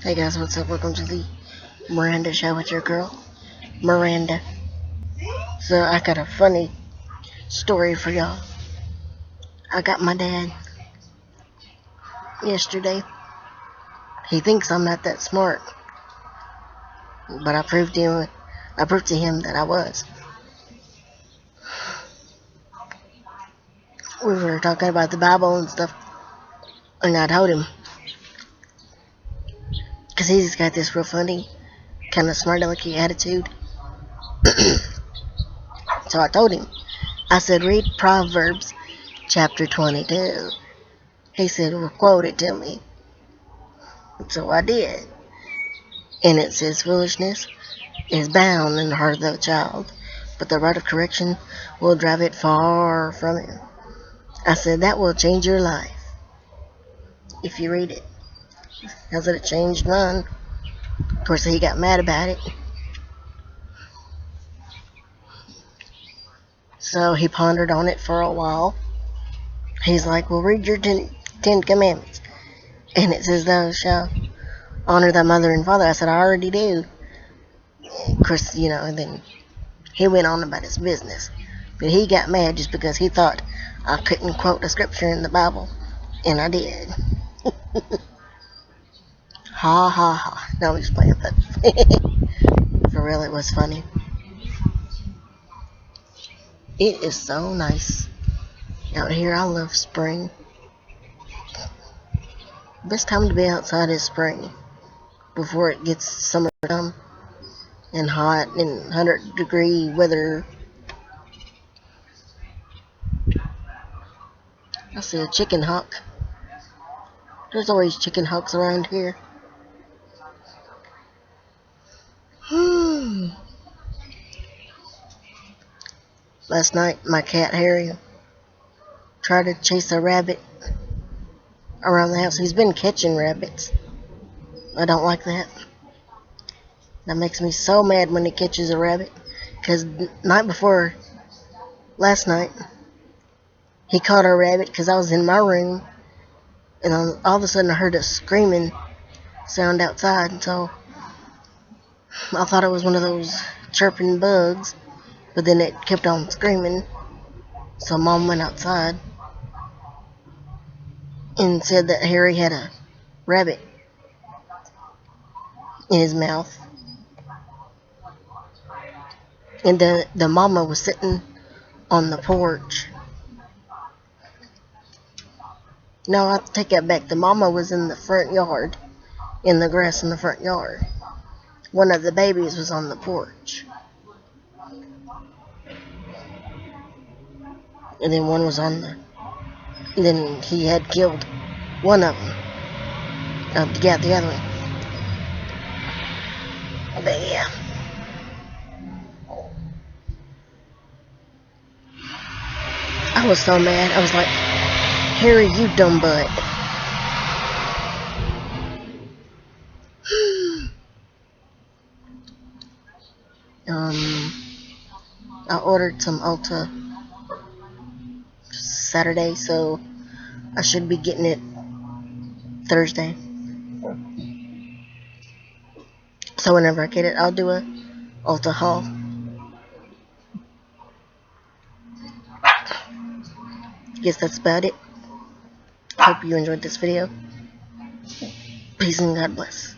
Hey guys, what's up? Welcome to the Miranda Show with your girl, Miranda. So I got a funny story for y'all. I got my dad yesterday. He thinks I'm not that smart, but I proved to him that I was. We were talking about the Bible and stuff, and I told him, because he's got this real funny, kind of smart alecky attitude. So I told him, I said, read Proverbs chapter 22. He said, well, quote it to me. So I did. And it says, foolishness is bound in the heart of the child, but the rod of correction will drive it far from him. I said, that will change your life if you read it. Hasn't it changed mine? Of course, he got mad about it. So he pondered on it for a while. He's like, well, read your Ten Commandments. And it says, thou shalt honor thy mother and father. I said, I already do. Of course, and then he went on about his business. But he got mad just because he thought I couldn't quote the scripture in the Bible. And I did. Ha ha ha. No, I'm just playing, but for real, it was funny. It is so nice out here. I love spring. Best time to be outside is spring, before it gets summertime and hot and 100-degree weather. I see a chicken hawk. There's always chicken hawks around here. Last night, my cat Harry tried to chase a rabbit around the house. He's been catching rabbits. I don't like that. That makes me so mad when he catches a rabbit. Because night before last night, he caught a rabbit because I was in my room. And all of a sudden I heard a screaming sound outside. So I thought it was one of those chirping bugs. But then it kept on screaming. So Mom went outside and said that Harry had a rabbit in his mouth. And the mama was sitting on the porch. No, I take that back. The mama was in the front yard, in the grass in the front yard. One of the babies was on the porch. And then one was and then he had killed one of them. The other one. But yeah. I was so mad. I was like, Harry, you dumb butt. I ordered some Ulta Saturday, so I should be getting it Thursday. So whenever I get it, I'll do a Ulta haul. Guess that's about it. Hope you enjoyed this video. Peace and God bless.